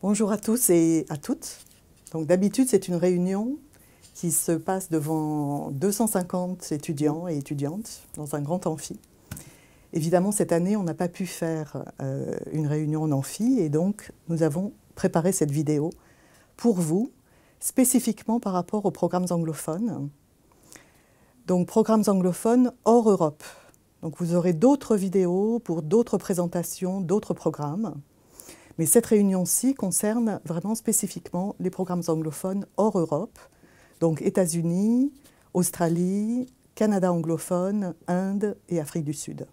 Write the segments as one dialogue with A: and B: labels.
A: Bonjour à tous et à toutes. Donc d'habitude, c'est une réunion qui se passe devant 250 étudiants et étudiantes dans un grand amphi. Évidemment, cette année, on n'a pas pu faire une réunion en amphi et donc nous avons préparé cette vidéo pour vous, spécifiquement par rapport aux programmes anglophones. Donc programmes anglophones hors Europe. Donc vous aurez d'autres vidéos pour d'autres présentations, d'autres programmes. Mais cette réunion-ci concerne vraiment spécifiquement les programmes anglophones hors Europe, donc États-Unis, Australie, Canada anglophone, Inde et Afrique du Sud.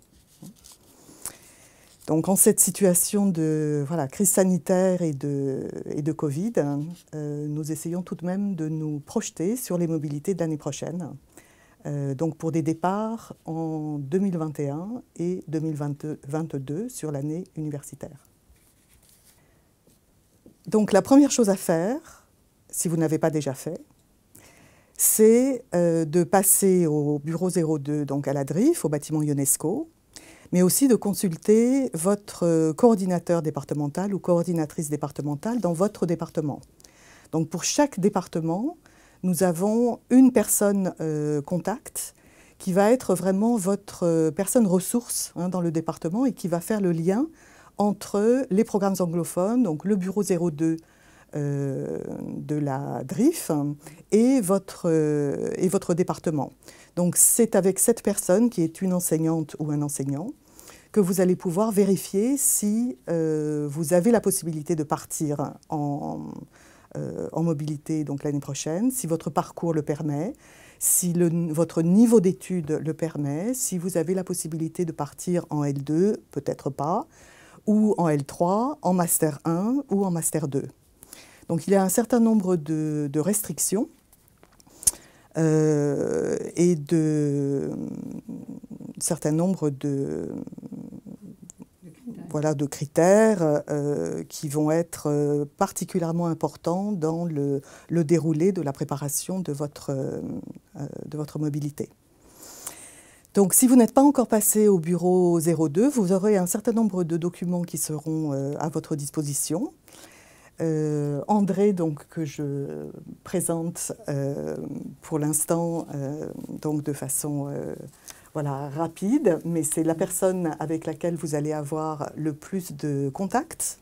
A: Donc en cette situation de crise sanitaire et de Covid, nous essayons tout de même de nous projeter sur les mobilités de l'année prochaine, donc pour des départs en 2021 et 2022 sur l'année universitaire. Donc la première chose à faire, si vous n'avez pas déjà fait, c'est de passer au bureau 02, donc à la DRIF, au bâtiment UNESCO, mais aussi de consulter votre coordinateur départemental ou coordinatrice départementale dans votre département. Donc pour chaque département, nous avons une personne contact qui va être vraiment votre personne ressource dans le département et qui va faire le lien entre les programmes anglophones, donc le bureau 02 de la DRIF et votre département. Donc c'est avec cette personne qui est une enseignante ou un enseignant que vous allez pouvoir vérifier si vous avez la possibilité de partir en mobilité l'année prochaine, si votre parcours le permet, si votre niveau d'études le permet, si vous avez la possibilité de partir en L2, peut-être pas, ou en L3, en Master 1 ou en Master 2. Donc il y a un certain nombre de restrictions et un certain nombre de critères qui vont être particulièrement importants dans le déroulé de la préparation de votre mobilité. Donc, si vous n'êtes pas encore passé au bureau 02, vous aurez un certain nombre de documents qui seront à votre disposition. André, donc, que je présente pour l'instant de façon rapide, mais c'est la personne avec laquelle vous allez avoir le plus de contacts.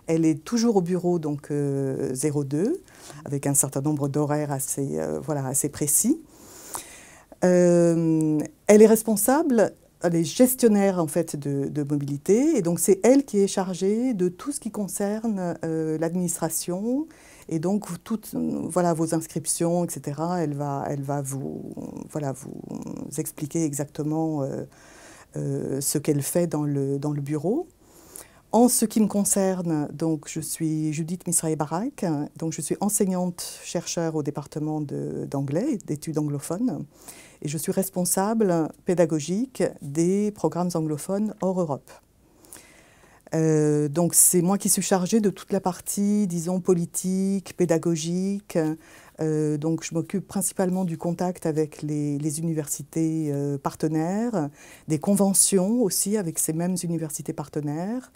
A: Elle est toujours au bureau 02, avec un certain nombre d'horaires assez précis. Elle est responsable, elle est gestionnaire en fait de mobilité et donc c'est elle qui est chargée de tout ce qui concerne l'administration et donc vos inscriptions, etc. Elle va vous expliquer exactement ce qu'elle fait dans le bureau. En ce qui me concerne, donc, je suis Judith Misraé-Barak, donc je suis enseignante-chercheur au département d'anglais, d'études anglophones, et je suis responsable pédagogique des programmes anglophones hors Europe. Donc c'est moi qui suis chargée de toute la partie, disons, politique, pédagogique. Donc je m'occupe principalement du contact avec les universités partenaires, des conventions aussi avec ces mêmes universités partenaires.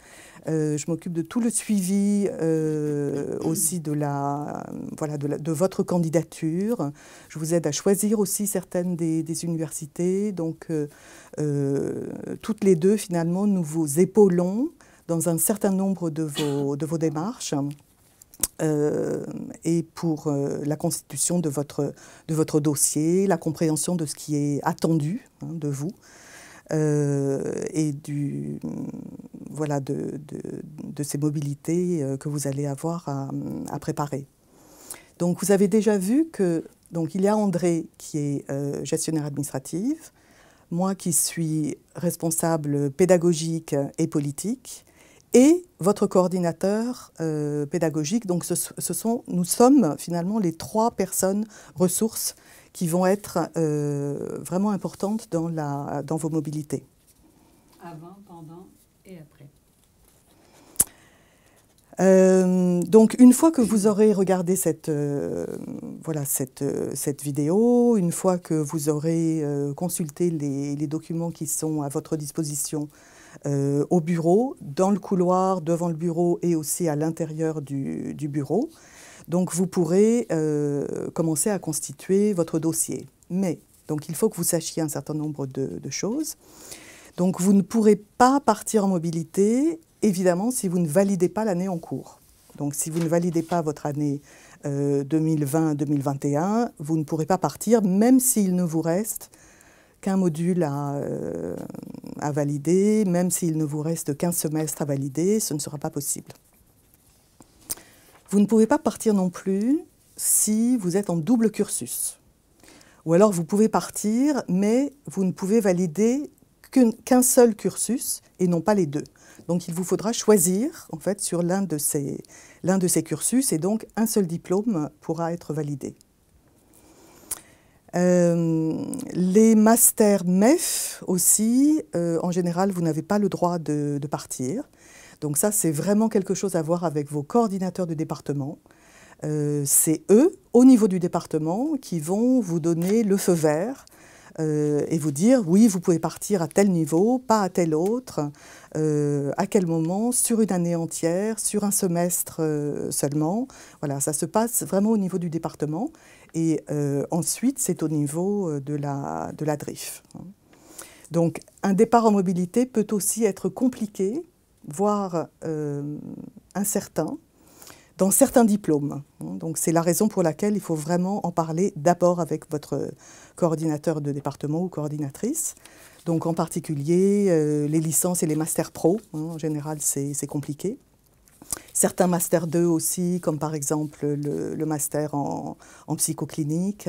A: Je m'occupe de tout le suivi aussi de votre candidature. Je vous aide à choisir aussi certaines des universités. Donc toutes les deux, finalement, nous vous épaulons dans un certain nombre de vos démarches et pour la constitution de votre dossier, la compréhension de ce qui est attendu de vous et de ces mobilités que vous allez avoir à préparer. Donc vous avez déjà vu que il y a André qui est gestionnaire administrative, moi qui suis responsable pédagogique et politique, et votre coordinateur pédagogique. Donc nous sommes finalement les trois personnes ressources qui vont être vraiment importantes dans vos mobilités.
B: Avant, pendant et après.
A: Donc une fois que vous aurez regardé cette vidéo, une fois que vous aurez consulté les documents qui sont à votre disposition au bureau, dans le couloir, devant le bureau et aussi à l'intérieur du bureau. Donc vous pourrez commencer à constituer votre dossier. Mais, donc il faut que vous sachiez un certain nombre de choses. Donc vous ne pourrez pas partir en mobilité, évidemment, si vous ne validez pas l'année en cours. Donc si vous ne validez pas votre année 2020-2021, vous ne pourrez pas partir, même s'il ne vous reste qu'un module à valider, même s'il ne vous reste qu'un semestre à valider, ce ne sera pas possible. Vous ne pouvez pas partir non plus si vous êtes en double cursus. Ou alors vous pouvez partir, mais vous ne pouvez valider qu'un seul cursus et non pas les deux. Donc il vous faudra choisir en fait sur l'un de ces cursus et donc un seul diplôme pourra être validé. Les masters MEF aussi, en général, vous n'avez pas le droit de partir. Donc ça, c'est vraiment quelque chose à voir avec vos coordinateurs de département. C'est eux, au niveau du département, qui vont vous donner le feu vert et vous dire, oui, vous pouvez partir à tel niveau, pas à tel autre, à quel moment, sur une année entière, sur un semestre seulement. Voilà, ça se passe vraiment au niveau du département. Et ensuite, c'est au niveau de la DRIF. Donc, un départ en mobilité peut aussi être compliqué, voire incertain, dans certains diplômes. Donc, c'est la raison pour laquelle il faut vraiment en parler d'abord avec votre coordinateur de département ou coordinatrice. Donc, en particulier, les licences et les masters pro, en général, c'est compliqué. Certains masters 2 aussi, comme par exemple le master en psychoclinique.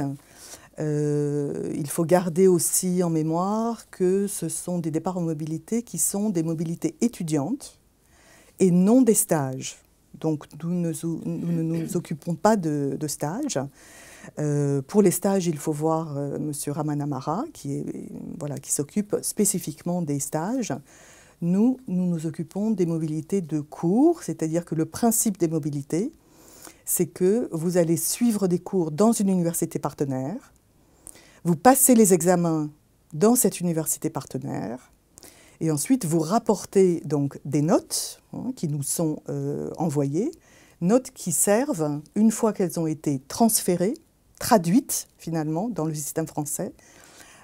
A: Il faut garder aussi en mémoire que ce sont des départs en mobilité qui sont des mobilités étudiantes et non des stages. Donc nous ne nous occupons pas de stages. Pour les stages, il faut voir M. Ramanamara qui s'occupe spécifiquement des stages. Nous nous occupons des mobilités de cours, c'est-à-dire que le principe des mobilités, c'est que vous allez suivre des cours dans une université partenaire, vous passez les examens dans cette université partenaire, et ensuite vous rapportez donc des notes qui nous sont envoyées, notes qui servent, une fois qu'elles ont été transférées, traduites finalement dans le système français.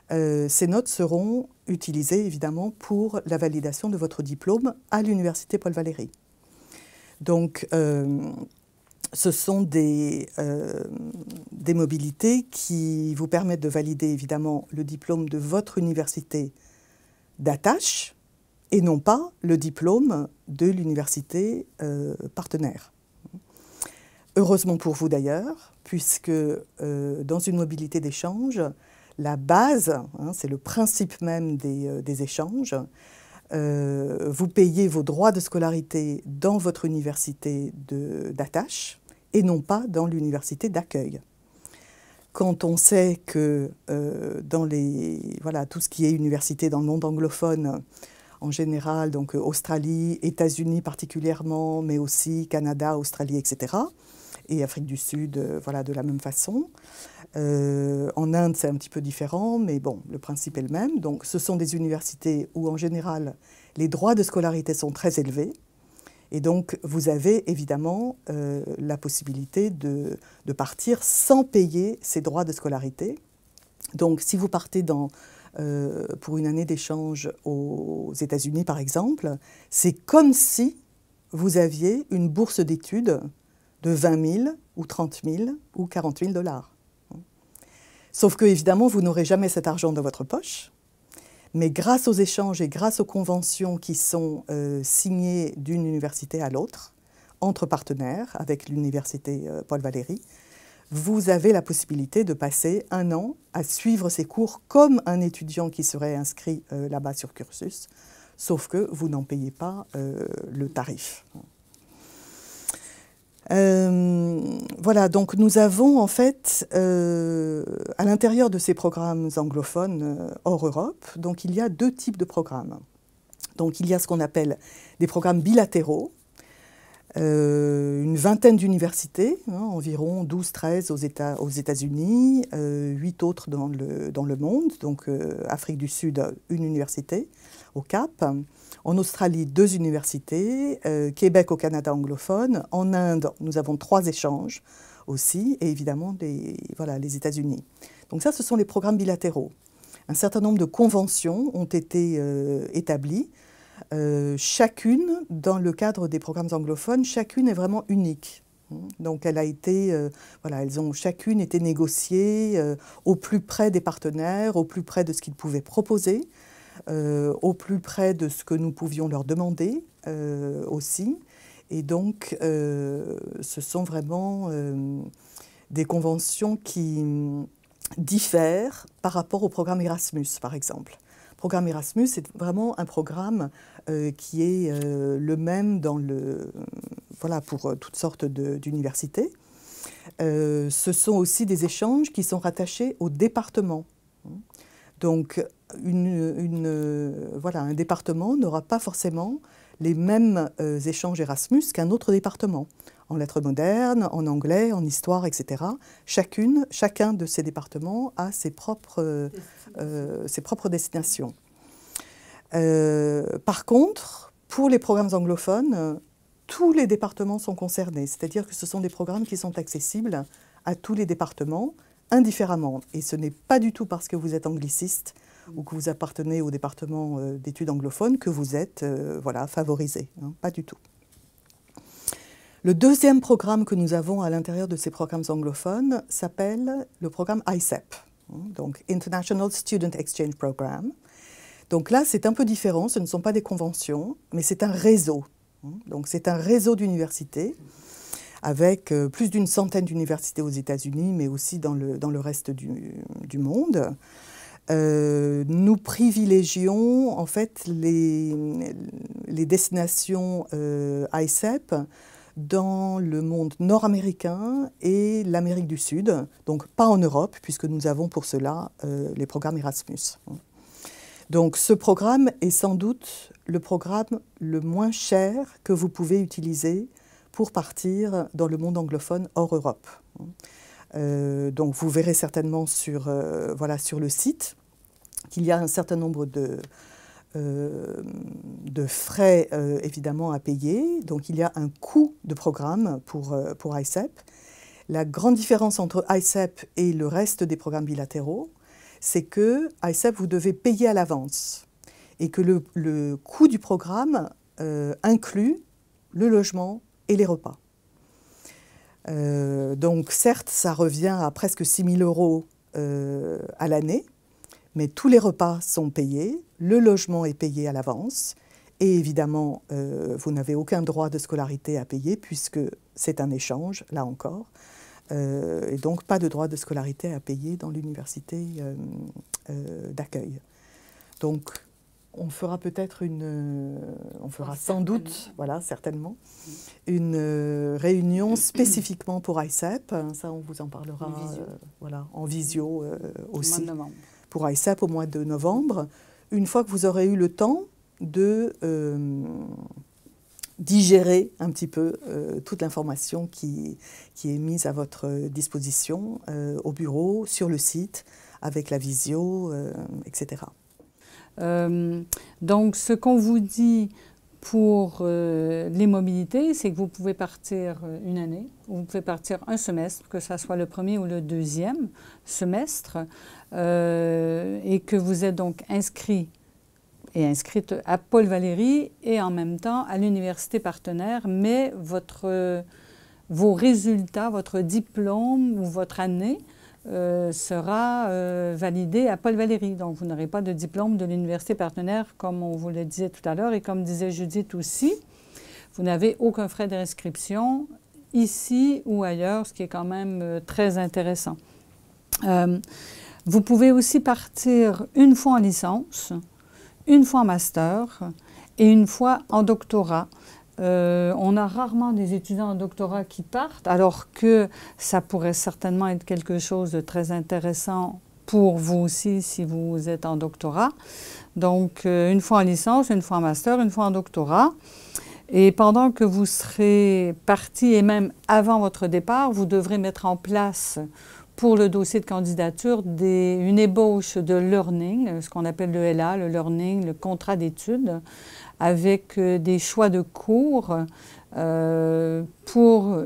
A: Ces notes seront utilisées évidemment pour la validation de votre diplôme à l'université Paul Valéry. Donc ce sont des mobilités qui vous permettent de valider évidemment le diplôme de votre université d'attache et non pas le diplôme de l'université partenaire. Heureusement pour vous d'ailleurs, puisque dans une mobilité d'échange, la base, c'est le principe même des échanges. Vous payez vos droits de scolarité dans votre université d'attache et non pas dans l'université d'accueil. Quand on sait que dans tout ce qui est université dans le monde anglophone, en général, donc Australie, États-Unis particulièrement, mais aussi Canada, Australie, etc., et Afrique du Sud, de la même façon. En Inde, c'est un petit peu différent, mais bon, le principe est le même. Donc, ce sont des universités où, en général, les droits de scolarité sont très élevés. Et donc, vous avez évidemment la possibilité de partir sans payer ces droits de scolarité. Donc, si vous partez pour une année d'échange aux États-Unis, par exemple, c'est comme si vous aviez une bourse d'études de 20 000 ou 30 000 ou 40 000 $. Sauf que, évidemment, vous n'aurez jamais cet argent dans votre poche. Mais grâce aux échanges et grâce aux conventions qui sont signées d'une université à l'autre, entre partenaires avec l'université Paul Valéry, vous avez la possibilité de passer 1 an à suivre ces cours comme un étudiant qui serait inscrit là-bas sur cursus, sauf que vous n'en payez pas le tarif. Voilà, donc nous avons en fait, à l'intérieur de ces programmes anglophones hors Europe, donc il y a 2 types de programmes. Donc il y a ce qu'on appelle des programmes bilatéraux, une vingtaine d'universités, environ 12-13 aux États-Unis, 8 autres dans le monde, donc Afrique du Sud, une université, au Cap. En Australie, 2 universités, Québec au Canada anglophone. En Inde, nous avons 3 échanges aussi, et évidemment les États-Unis. Donc ça, ce sont les programmes bilatéraux. Un certain nombre de conventions ont été établies. Chacune, dans le cadre des programmes anglophones, chacune est vraiment unique. Donc elle a été, elles ont chacune été négociées au plus près des partenaires, au plus près de ce qu'ils pouvaient proposer, au plus près de ce que nous pouvions leur demander aussi. Et donc ce sont vraiment des conventions qui diffèrent par rapport au programme Erasmus, par exemple. Le programme Erasmus est vraiment un programme qui est le même pour toutes sortes d'universités. Ce sont aussi des échanges qui sont rattachés au département. Donc, un département n'aura pas forcément les mêmes échanges Erasmus qu'un autre département. En lettres modernes, en anglais, en histoire, etc. Chacun de ces départements a ses propres destinations. Par contre, pour les programmes anglophones, tous les départements sont concernés, c'est-à-dire que ce sont des programmes qui sont accessibles à tous les départements indifféremment. Et ce n'est pas du tout parce que vous êtes angliciste ou que vous appartenez au département d'études anglophones que vous êtes favorisé, hein, pas du tout. Le deuxième programme que nous avons à l'intérieur de ces programmes anglophones s'appelle le programme ICEP, donc International Student Exchange Program. Donc là, c'est un peu différent, ce ne sont pas des conventions, mais c'est un réseau. Donc c'est un réseau d'universités avec plus d'une centaine d'universités aux États-Unis, mais aussi dans le reste du monde. Nous privilégions en fait les destinations ICEP dans le monde nord-américain et l'Amérique du Sud, donc pas en Europe, puisque nous avons pour cela les programmes Erasmus. Donc ce programme est sans doute le programme le moins cher que vous pouvez utiliser pour partir dans le monde anglophone hors Europe. Donc vous verrez certainement sur le site qu'il y a un certain nombre de frais évidemment à payer. Donc il y a un coût de programme pour ICEP. La grande différence entre ICEP et le reste des programmes bilatéraux, c'est que ICEP, vous devez payer à l'avance et que le coût du programme inclut le logement et les repas. Donc certes, ça revient à presque 6 000 € à l'année, mais tous les repas sont payés, le logement est payé à l'avance et évidemment, vous n'avez aucun droit de scolarité à payer puisque c'est un échange, là encore. Et donc pas de droit de scolarité à payer dans l'université d'accueil. Donc on fera peut-être sans doute, certainement, une réunion spécifiquement pour ICEP. Ça, on vous en parlera en visio aussi. Pour ICEP au mois de novembre, une fois que vous aurez eu le temps de digérer un petit peu toute l'information qui est mise à votre disposition au bureau, sur le site, avec la visio, etc.
B: Donc, ce qu'on vous dit pour les mobilités, c'est que vous pouvez partir une année, ou vous pouvez partir un semestre, que ce soit le premier ou le deuxième semestre, et que vous êtes donc inscrit et inscrite à Paul Valéry et en même temps à l'université partenaire, mais vos résultats, votre diplôme ou votre année sera validé à Paul Valéry. Donc, vous n'aurez pas de diplôme de l'université partenaire, comme on vous le disait tout à l'heure, et comme disait Judith aussi, vous n'avez aucun frais d'inscription ici ou ailleurs, ce qui est quand même très intéressant. Vous pouvez aussi partir une fois en licence, une fois en master et une fois en doctorat. On a rarement des étudiants en doctorat qui partent, alors que ça pourrait certainement être quelque chose de très intéressant pour vous aussi si vous êtes en doctorat. Donc, une fois en licence, une fois en master, une fois en doctorat. Et pendant que vous serez parti, et même avant votre départ, vous devrez mettre en place pour le dossier de candidature une ébauche de learning, ce qu'on appelle le LA, le learning, le contrat d'études, avec des choix de cours pour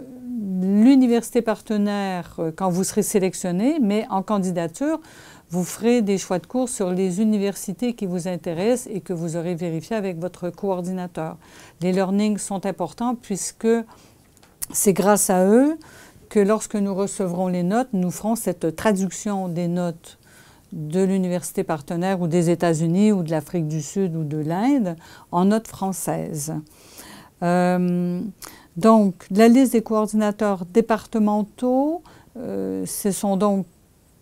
B: l'université partenaire quand vous serez sélectionné, mais en candidature, vous ferez des choix de cours sur les universités qui vous intéressent et que vous aurez vérifié avec votre coordinateur. Les learnings sont importants puisque c'est grâce à eux que lorsque nous recevrons les notes, nous ferons cette traduction des notes de l'université partenaire ou des États-Unis ou de l'Afrique du Sud ou de l'Inde en notes françaises. Donc, la liste des coordinateurs départementaux, ce sont donc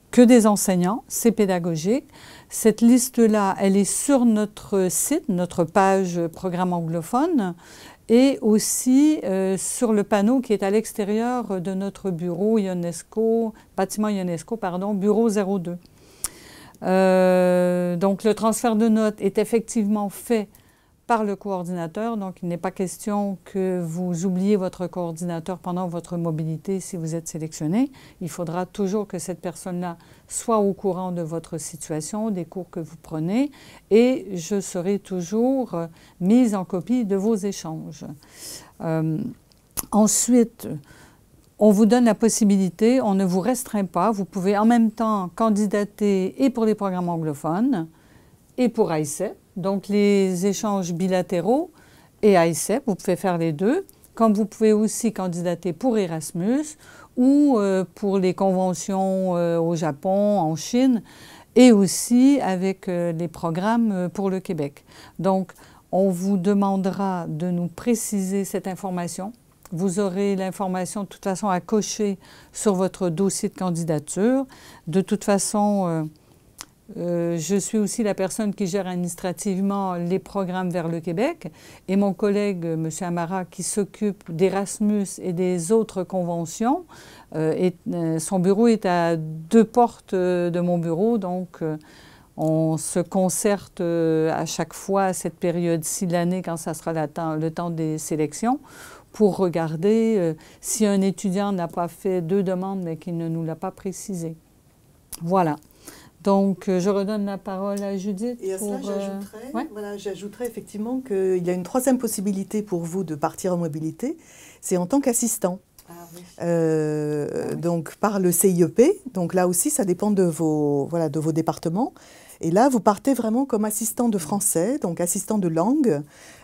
B: que des enseignants, c'est pédagogique. Cette liste-là, elle est sur notre site, notre page programme anglophone, et aussi sur le panneau qui est à l'extérieur de notre bureau Ionesco, bâtiment Ionesco, pardon, bureau 02. Donc, le transfert de notes est effectivement fait par le coordinateur, donc il n'est pas question que vous oubliez votre coordinateur pendant votre mobilité si vous êtes sélectionné. Il faudra toujours que cette personne-là soit au courant de votre situation, des cours que vous prenez, et je serai toujours mise en copie de vos échanges. Ensuite, on vous donne la possibilité, on ne vous restreint pas, vous pouvez en même temps candidater et pour les programmes anglophones et pour ICEP. Donc, les échanges bilatéraux et ICEP, vous pouvez faire les deux, comme vous pouvez aussi candidater pour Erasmus ou pour les conventions au Japon, en Chine, et aussi avec les programmes pour le Québec. Donc, on vous demandera de nous préciser cette information. Vous aurez l'information de toute façon à cocher sur votre dossier de candidature. De toute façon, je suis aussi la personne qui gère administrativement les programmes vers le Québec et mon collègue, M. Amara, qui s'occupe d'Erasmus et des autres conventions. Son bureau est à 2 portes de mon bureau, donc on se concerte à chaque fois à cette période-ci de l'année quand ça sera le temps des sélections pour regarder si un étudiant n'a pas fait 2 demandes mais qu'il ne nous l'a pas précisé. Voilà. Donc, je redonne la parole à Judith.
A: Et à cela, j'ajouterais effectivement qu'il y a une 3e possibilité pour vous de partir en mobilité, c'est en tant qu'assistant. Ah, oui. Donc, par le CIEP. Donc là aussi, ça dépend de vos départements. Et là, vous partez vraiment comme assistant de français, donc assistant de langue,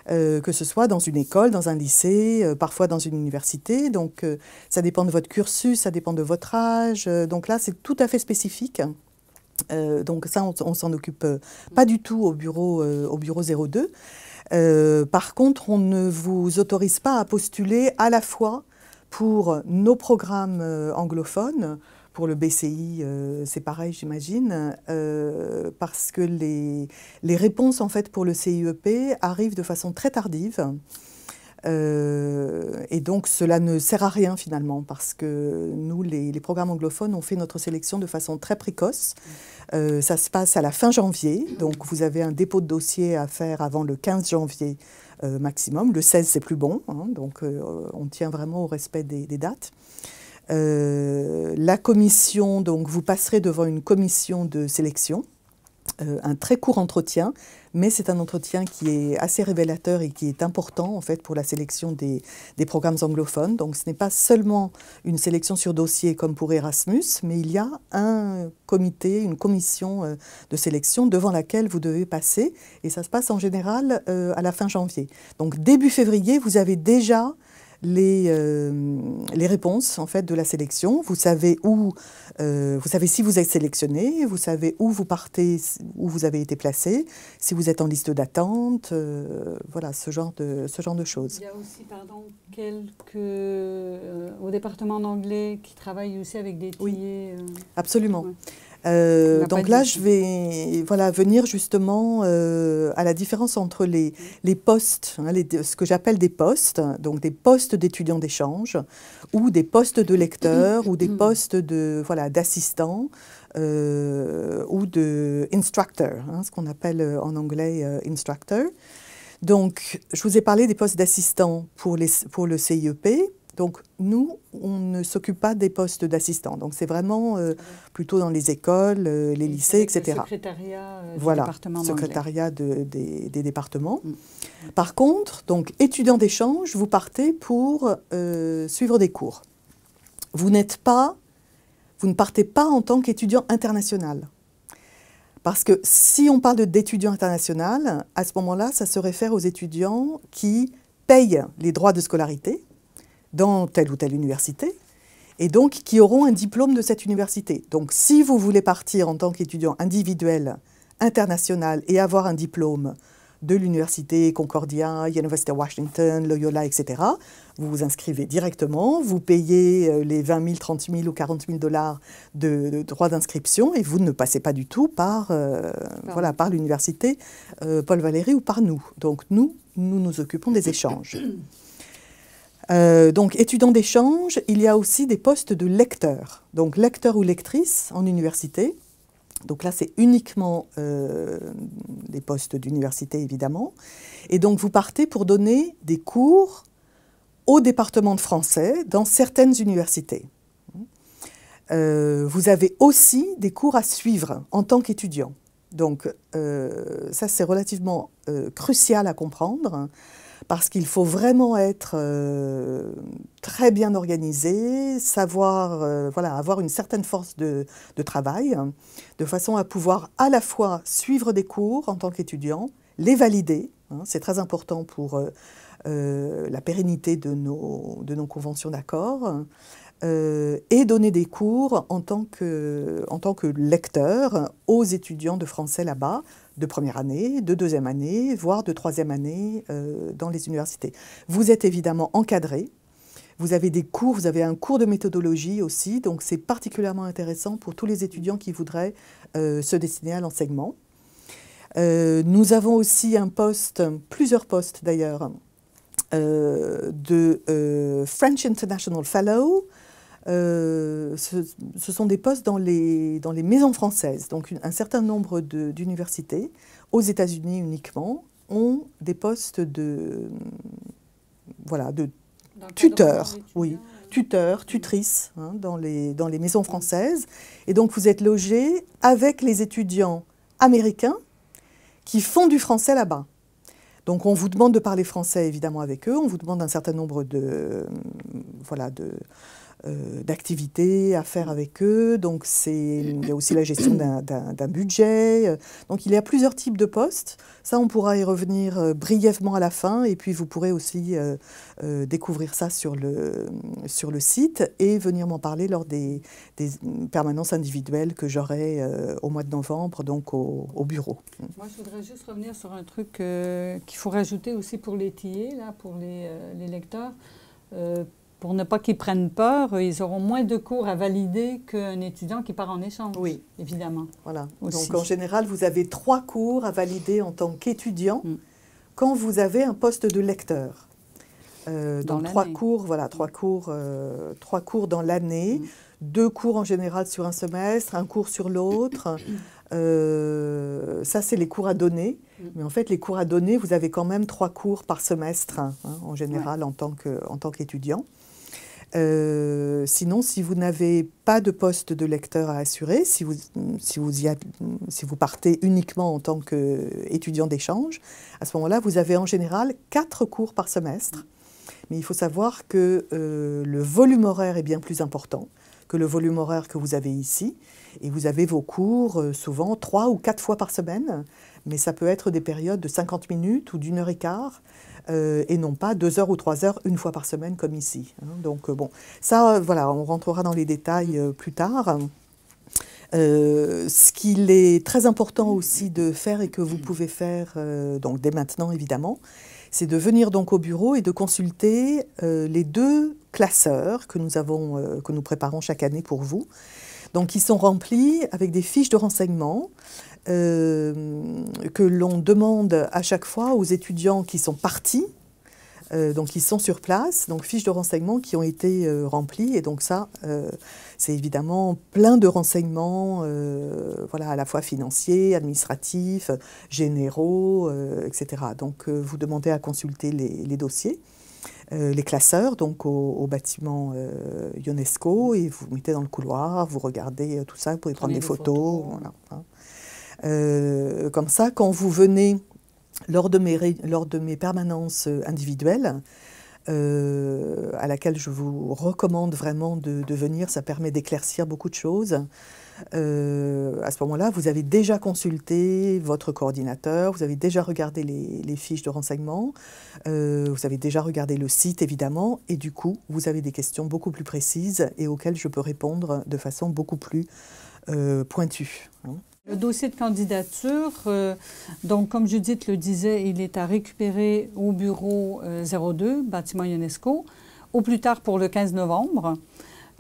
A: que ce soit dans une école, dans un lycée, parfois dans une université. Donc, ça dépend de votre cursus, ça dépend de votre âge. Donc là, c'est tout à fait spécifique. Donc ça, on s'en occupe pas du tout au bureau 02. Par contre, on ne vous autorise pas à postuler à la fois pour nos programmes anglophones, pour le BCI, c'est pareil, j'imagine, parce que les réponses, en fait, pour le CIEP arrivent de façon très tardive. Et donc, cela ne sert à rien, finalement, parce que nous, les programmes anglophones, on fait notre sélection de façon très précoce. Ça se passe à la fin janvier, donc vous avez un dépôt de dossier à faire avant le 15 janvier maximum. Le 16, c'est plus bon, hein, donc on tient vraiment au respect des dates. La commission, donc vous passerez devant une commission de sélection, un très court entretien, mais c'est un entretien qui est assez révélateur et qui est important en fait pour la sélection des programmes anglophones. Donc ce n'est pas seulement une sélection sur dossier comme pour Erasmus, mais il y a un comité, une commission de sélection devant laquelle vous devez passer, et ça se passe en général à la fin janvier. Donc début février, vous avez déjà les réponses en fait de la sélection. Vous savez vous savez si vous êtes sélectionné, vous savez où vous partez, où vous avez été placé, si vous êtes en liste d'attente, voilà, ce genre de choses.
B: Il y a aussi, pardon, au département d'anglais qui travaillent aussi avec des TIE.
A: Oui, absolument.
B: Ouais.
A: Donc là, je vais venir justement à la différence entre les postes, hein, ce que j'appelle des postes, donc des postes d'étudiants d'échange, ou des postes de lecteurs, ou des postes d'assistants, ou de instructor, hein, ce qu'on appelle en anglais instructor. Donc, je vous ai parlé des postes d'assistants pour le CIEP. Donc nous, on ne s'occupe pas des postes d'assistants. Donc c'est vraiment plutôt dans les écoles, les lycées, etc.
B: Le secrétariat du
A: voilà,
B: département
A: secrétariat des départements. Par contre, donc étudiant d'échange, vous partez pour suivre des cours. Vous ne partez pas en tant qu'étudiant international. Parce que si on parle d'étudiant international, à ce moment-là, ça se réfère aux étudiants qui payent les droits de scolarité dans telle ou telle université, et donc qui auront un diplôme de cette université. Donc si vous voulez partir en tant qu'étudiant individuel, international, et avoir un diplôme de l'université Concordia, University of Washington, Loyola, etc., vous vous inscrivez directement, vous payez les 20 000, 30 000 ou 40 000 $ de droits d'inscription, et vous ne passez pas du tout par l'université Paul Valéry ou par nous. Donc nous nous occupons des échanges. Donc, étudiants d'échange, il y a aussi des postes de lecteurs. Donc, lecteur ou lectrice en université. Donc là, c'est uniquement des postes d'université, évidemment. Et donc, vous partez pour donner des cours au département de français dans certaines universités. Vous avez aussi des cours à suivre en tant qu'étudiant. Donc, ça, c'est relativement crucial à comprendre. Parce qu'il faut vraiment être très bien organisé, savoir avoir une certaine force de travail, de façon à pouvoir à la fois suivre des cours en tant qu'étudiant, les valider, c'est très important pour la pérennité de nos conventions d'accord, et donner des cours en tant que lecteur aux étudiants de français là-bas, de première année, de deuxième année, voire de troisième année dans les universités. Vous êtes évidemment encadré. Vous avez des cours, vous avez un cours de méthodologie aussi, donc c'est particulièrement intéressant pour tous les étudiants qui voudraient se destiner à l'enseignement. Nous avons aussi plusieurs postes d'ailleurs, de French International Fellow. Ce sont des postes dans les maisons françaises. Donc un certain nombre d'universités, aux États-Unis uniquement, ont des postes de tuteurs, tuteurs, tutrices, dans les maisons françaises. Et donc vous êtes logé avec les étudiants américains qui font du français là-bas. Donc on vous demande de parler français évidemment avec eux, on vous demande un certain nombre d'activités à faire avec eux. Donc il y a aussi la gestion d'un budget. Donc il y a plusieurs types de postes. Ça, on pourra y revenir brièvement à la fin. Et puis vous pourrez aussi découvrir ça sur le site et venir m'en parler lors des permanences individuelles que j'aurai au mois de novembre, donc au bureau.
B: Moi, je voudrais juste revenir sur un truc qu'il faut rajouter aussi pour les TA, là, pour les lecteurs. Pour ne pas qu'ils prennent peur, ils auront moins de cours à valider qu'un étudiant qui part en échange,
A: oui,
B: évidemment.
A: Voilà. Donc en général, vous avez 3 cours à valider en tant qu'étudiant quand vous avez un poste de lecteur. Donc 3 cours, 3 cours dans l'année, 2 cours en général sur un semestre, un cours sur l'autre. Ça, c'est les cours à donner. Mais en fait, les cours à donner, vous avez quand même 3 cours par semestre, en général, en tant qu'étudiant. Sinon, si vous n'avez pas de poste de lecteur à assurer, si vous partez uniquement en tant qu'étudiant d'échange, à ce moment-là, vous avez en général 4 cours par semestre. Mais il faut savoir que le volume horaire est bien plus important que le volume horaire que vous avez ici. Et vous avez vos cours souvent 3 ou 4 fois par semaine, mais ça peut être des périodes de 50 minutes ou d'1 heure et quart, et non pas 2 heures ou 3 heures une fois par semaine comme ici. Donc bon, ça, voilà, on rentrera dans les détails plus tard. Ce qu'il est très important aussi de faire et que vous pouvez faire donc dès maintenant évidemment, c'est de venir donc au bureau et de consulter les 2 classeurs que nous préparons chaque année pour vous. Donc, ils sont remplis avec des fiches de renseignement que l'on demande à chaque fois aux étudiants qui sont partis, donc qui sont sur place, donc fiches de renseignement qui ont été remplies. Et donc ça, c'est évidemment plein de renseignements, à la fois financiers, administratifs, généraux, etc. Donc vous demandez à consulter les dossiers. les classeurs, donc au bâtiment UNESCO, et vous mettez dans le couloir, vous regardez tout ça, vous pouvez prendre des photos. Voilà, hein. Comme ça, quand vous venez lors de mes permanences individuelles, à laquelle je vous recommande vraiment de venir, ça permet d'éclaircir beaucoup de choses. À ce moment-là, vous avez déjà consulté votre coordinateur, vous avez déjà regardé les fiches de renseignement, vous avez déjà regardé le site évidemment, et du coup, vous avez des questions beaucoup plus précises et auxquelles je peux répondre de façon beaucoup plus pointue, hein.
B: Le dossier de candidature, donc comme Judith le disait, il est à récupérer au bureau 02, bâtiment UNESCO, au plus tard pour le 15 novembre.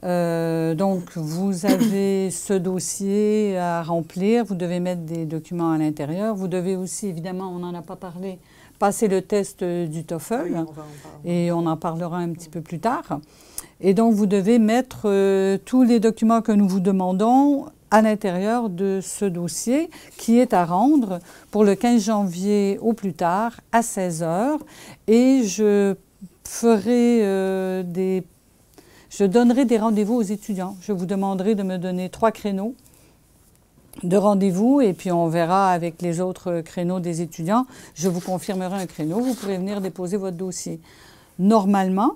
B: Donc vous avez ce dossier à remplir, vous devez mettre des documents à l'intérieur. Vous devez aussi, évidemment, on n'en a pas parlé, passer le test du TOEFL, et on en parlera un petit peu plus tard. Et donc vous devez mettre tous les documents que nous vous demandons à l'intérieur de ce dossier qui est à rendre pour le 15 janvier au plus tard à 16 h. Et je donnerai des rendez-vous aux étudiants. Je vous demanderai de me donner 3 créneaux de rendez-vous et puis on verra avec les autres créneaux des étudiants. Je vous confirmerai un créneau. Vous pourrez venir déposer votre dossier. Normalement,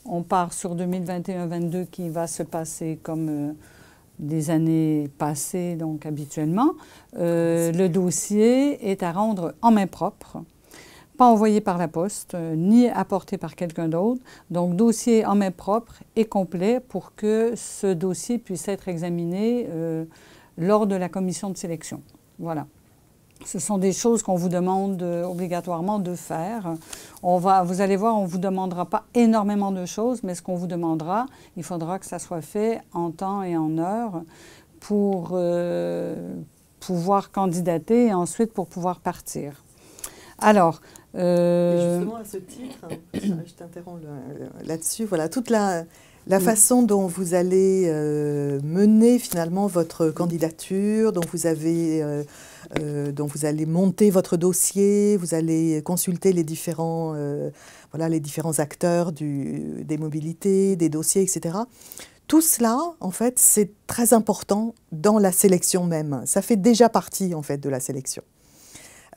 B: on part sur 2021-22 qui va se passer comme des années passées, donc habituellement. Le dossier est à rendre en main propre, pas envoyé par la poste, ni apporté par quelqu'un d'autre. Donc, dossier en main propre et complet pour que ce dossier puisse être examiné lors de la commission de sélection. Voilà. Ce sont des choses qu'on vous demande obligatoirement de faire. Vous allez voir, on ne vous demandera pas énormément de choses, mais ce qu'on vous demandera, il faudra que ça soit fait en temps et en heure pour pouvoir candidater et ensuite pour pouvoir partir. Alors...
A: Et justement, à ce titre, je t'interromps là-dessus, voilà, toute la façon dont vous allez mener finalement votre candidature, dont vous allez monter votre dossier, vous allez consulter les différents acteurs des mobilités, des dossiers, etc. Tout cela, en fait, c'est très important dans la sélection même. Ça fait déjà partie, en fait, de la sélection.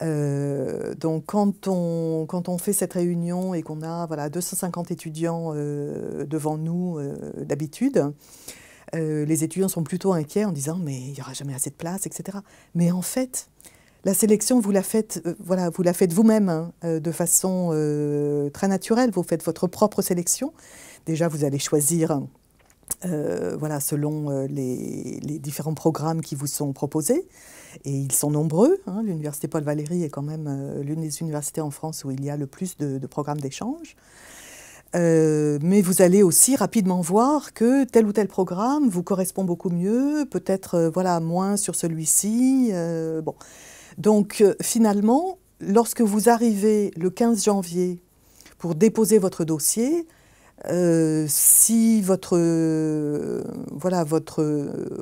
A: Donc, quand on fait cette réunion et qu'on a 250 étudiants devant nous d'habitude, les étudiants sont plutôt inquiets en disant « mais il n'y aura jamais assez de place, etc. » Mais en fait, la sélection, vous la faites vous-même, hein, de façon très naturelle. Vous faites votre propre sélection. Déjà, vous allez choisir selon les différents programmes qui vous sont proposés. Et ils sont nombreux, hein. L'Université Paul Valéry est quand même l'une des universités en France où il y a le plus de programmes d'échange. Mais vous allez aussi rapidement voir que tel ou tel programme vous correspond beaucoup mieux, peut-être moins sur celui-ci. Bon. Donc finalement, lorsque vous arrivez le 15 janvier pour déposer votre dossier, si votre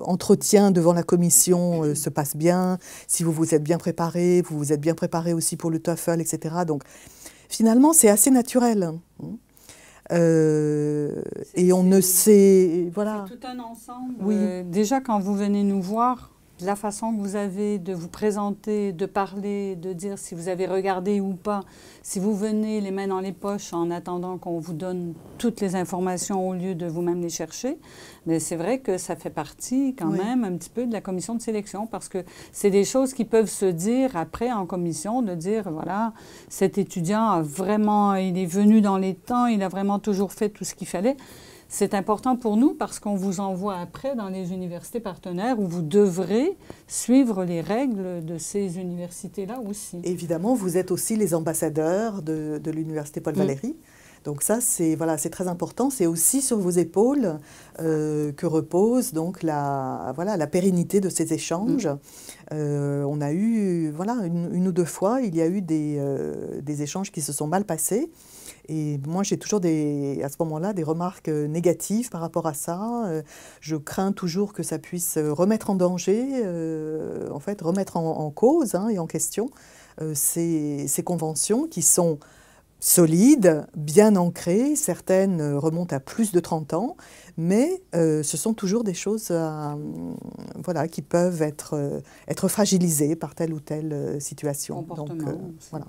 A: entretien devant la commission se passe bien, si vous vous êtes bien préparé, vous vous êtes bien préparé aussi pour le TOEFL, etc. Donc, finalement, c'est assez naturel. Et on ne sait... Voilà.
B: C'est tout un ensemble.
A: Oui.
B: Déjà, quand vous venez nous voir, la façon que vous avez de vous présenter, de parler, de dire si vous avez regardé ou pas, si vous venez les mains dans les poches en attendant qu'on vous donne toutes les informations au lieu de vous-même les chercher, mais c'est vrai que ça fait partie quand même un petit peu de la commission de sélection parce que c'est des choses qui peuvent se dire après en commission, de dire voilà, cet étudiant il est venu dans les temps, il a vraiment toujours fait tout ce qu'il fallait. C'est important pour nous parce qu'on vous envoie après dans les universités partenaires où vous devrez suivre les règles de ces universités-là aussi.
A: Évidemment, vous êtes aussi les ambassadeurs de l'Université Paul Valéry. Donc ça, c'est très important. C'est aussi sur vos épaules que repose donc la pérennité de ces échanges. On a eu, une ou deux fois, il y a eu des échanges qui se sont mal passés. Et moi, j'ai toujours à ce moment-là des remarques négatives par rapport à ça. Je crains toujours que ça puisse remettre en danger, remettre en cause et en question ces conventions qui sont solides, bien ancrées. Certaines remontent à plus de 30 ans, mais ce sont toujours des choses voilà, qui peuvent être fragilisées par telle ou telle situation. Donc, voilà.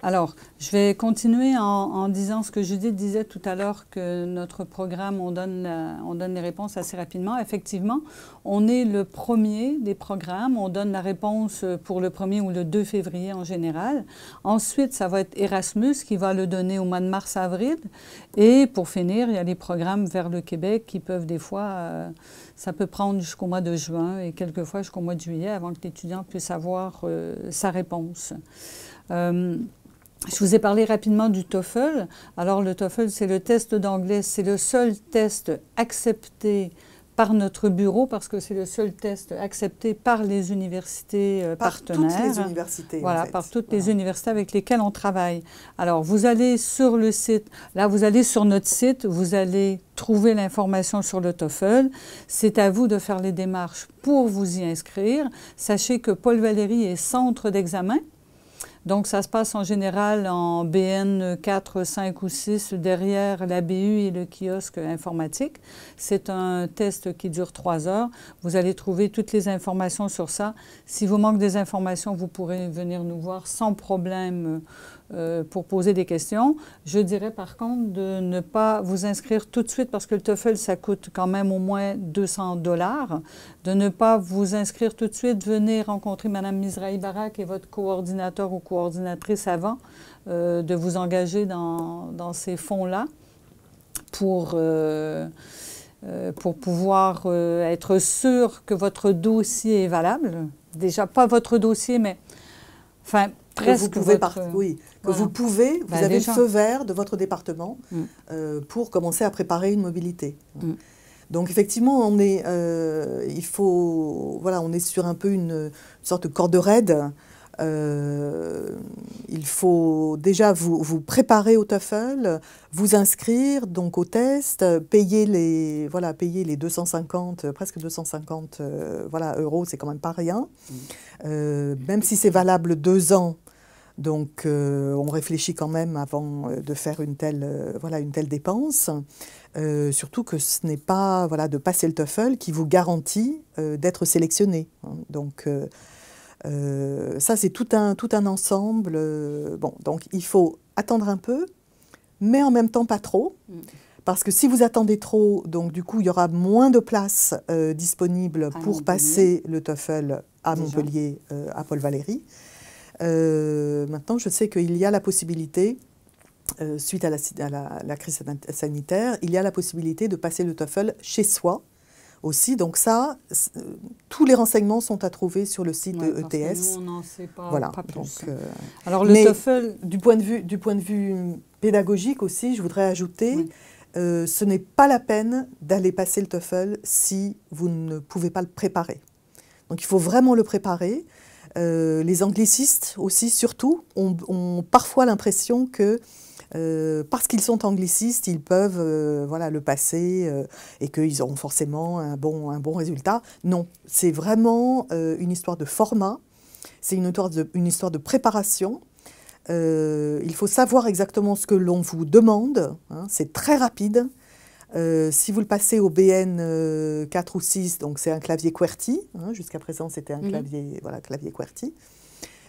B: Alors, je vais continuer en disant ce que Judith disait tout à l'heure, que notre programme, on donne les réponses assez rapidement. Effectivement, on est le premier des programmes. On donne la réponse pour le 1er ou le 2 février en général. Ensuite, ça va être Erasmus qui va le donner au mois de mars-avril. Et pour finir, il y a les programmes vers le Québec qui peuvent des fois... ça peut prendre jusqu'au mois de juin et quelquefois jusqu'au mois de juillet avant que l'étudiant puisse avoir sa réponse. Je vous ai parlé rapidement du TOEFL. Alors, le TOEFL, c'est le test d'anglais. C'est le seul test accepté par notre bureau parce que c'est le seul test accepté par les universités partenaires.
A: Par toutes les universités,
B: voilà,
A: en fait.
B: par toutes les universités avec lesquelles on travaille. Alors, vous allez sur le site. Là, vous allez sur notre site. Vous allez trouver l'information sur le TOEFL. C'est à vous de faire les démarches pour vous y inscrire. Sachez que Paul Valéry est centre d'examen. Donc, ça se passe en général en BN 4, 5 ou 6, derrière la BU et le kiosque informatique. C'est un test qui dure 3 heures. Vous allez trouver toutes les informations sur ça. Si vous manquez des informations, vous pourrez venir nous voir sans problème pour poser des questions. Je dirais par contre de ne pas vous inscrire tout de suite parce que le TOEFL, ça coûte quand même au moins 200 $. De ne pas vous inscrire tout de suite. Venez rencontrer Mme Mizrahi Barak et votre coordinateur ou coordinatrice avant de vous engager dans ces fonds-là pour pouvoir être sûr que votre dossier est valable. Déjà, pas votre dossier, mais enfin, presque
A: vous pouvez
B: voilà.
A: vous avez le feu vert de votre département pour commencer à préparer une mobilité. Donc effectivement, on est sur un peu une sorte de corde raide. Il faut déjà vous préparer au TOEFL, vous inscrire donc au test, payer les 250, presque 250 euros, c'est quand même pas rien. Même si c'est valable 2 ans, donc on réfléchit quand même avant de faire une telle dépense. Surtout que ce n'est pas de passer le TOEFL qui vous garantit d'être sélectionné. Donc ça, c'est tout un ensemble. Donc il faut attendre un peu, mais en même temps pas trop. Parce que si vous attendez trop, donc du coup, il y aura moins de places disponibles pour passer le TOEFL à Montpellier, à Paul Valéry. Maintenant, je sais qu'il y a la possibilité, suite à la crise sanitaire, il y a la possibilité de passer le TOEFL chez soi aussi. Donc ça, tous les renseignements sont à trouver sur le site de ETS.
B: Parce que nous, on n'en sait pas plus.
A: Donc,
B: alors le TOEFL...
A: Du point de vue pédagogique aussi, je voudrais ajouter, ce n'est pas la peine d'aller passer le TOEFL si vous ne pouvez pas le préparer. Donc il faut vraiment le préparer. Les anglicistes aussi, surtout, ont parfois l'impression que parce qu'ils sont anglicistes, ils peuvent le passer et qu'ils auront forcément un bon résultat. Non, c'est vraiment une histoire de format, c'est une histoire de préparation. Il faut savoir exactement ce que l'on vous demande, hein, c'est très rapide. Si vous le passez au BN 4 ou 6, donc c'est un clavier QWERTY. Hein, jusqu'à présent, c'était un clavier QWERTY.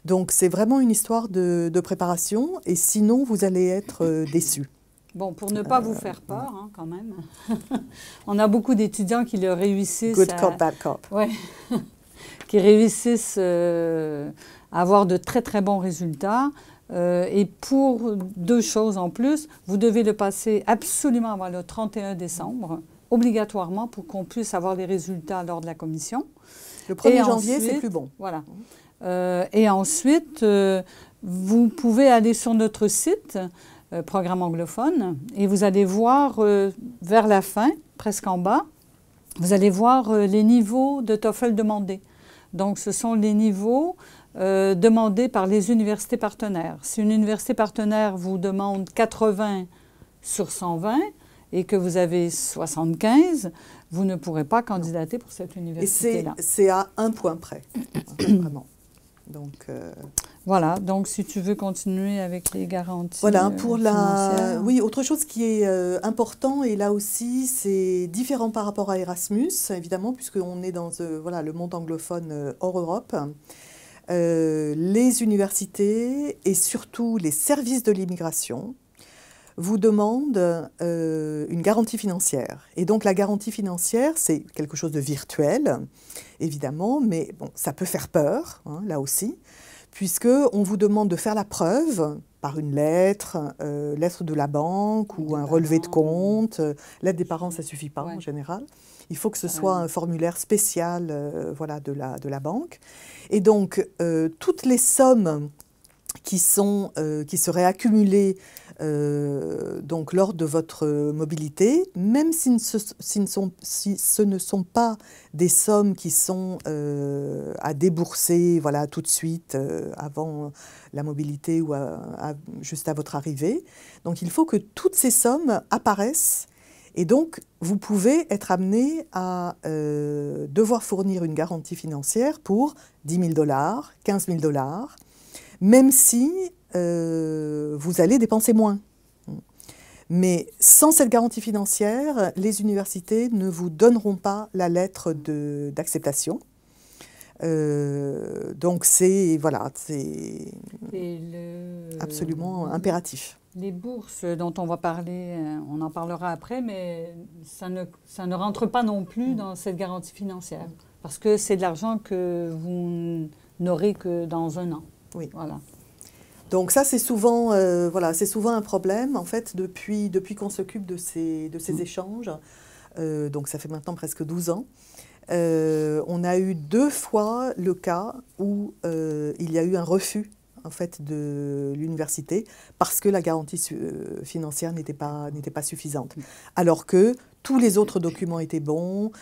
A: Donc, c'est vraiment une histoire de préparation. Et sinon, vous allez être déçus.
B: Bon, pour ne pas vous faire peur, hein, quand même. On a beaucoup d'étudiants qui le réussissent.
A: Good cop, bad cop.
B: Ouais. Qui réussissent à avoir de très, très bons résultats. Et pour 2 choses en plus, vous devez le passer absolument avant le 31 décembre, obligatoirement, pour qu'on puisse avoir les résultats lors de la commission.
A: Le 1er janvier, c'est plus bon.
B: Voilà. Et ensuite, vous pouvez aller sur notre site, Programme anglophone, et vous allez voir vers la fin, presque en bas, vous allez voir les niveaux de TOEFL demandés. Donc, ce sont les niveaux demandés par les universités partenaires. Si une université partenaire vous demande 80 sur 120 et que vous avez 75, vous ne pourrez pas candidater pour cette université-là.
A: Et c'est à 1 point près, vraiment. Donc,
B: Voilà, donc si tu veux continuer avec les garanties
A: Voilà, pour
B: financières.
A: Oui, autre chose qui est important, et là aussi, c'est différent par rapport à Erasmus, évidemment, puisqu'on est dans voilà, le monde anglophone hors Europe. Les universités et surtout les services de l'immigration vous demandent une garantie financière. Et donc la garantie financière, c'est quelque chose de virtuel, évidemment, mais bon, ça peut faire peur, hein, là aussi, puisqu'on vous demande de faire la preuve par une lettre, lettre de la banque ou un relevé de compte. Lettre des parents, ça ne suffit pas en général. Il faut que ce soit un formulaire spécial voilà, de la banque. Et donc, toutes les sommes qui seraient accumulées donc lors de votre mobilité, même si ce ne sont pas des sommes qui sont à débourser voilà, tout de suite avant la mobilité ou juste à votre arrivée. Donc il faut que toutes ces sommes apparaissent, et donc vous pouvez être amené à devoir fournir une garantie financière pour 10 000 $, 15 000 $, même si vous allez dépenser moins. Mais sans cette garantie financière, les universités ne vous donneront pas la lettre d'acceptation. Donc c'est voilà, c'est absolument impératif.
B: Les bourses dont on va parler, on en parlera après, mais ça ne rentre pas non plus dans cette garantie financière, parce que c'est de l'argent que vous n'aurez que dans un an.
A: Oui.
B: Voilà.
A: Donc ça, c'est souvent, voilà, c'est souvent un problème, en fait, depuis qu'on s'occupe de ces échanges. Donc ça fait maintenant presque 12 ans. On a eu 2 fois le cas où il y a eu un refus, en fait, de l'université parce que la garantie financière n'était pas suffisante. Alors que tous les autres documents étaient bons,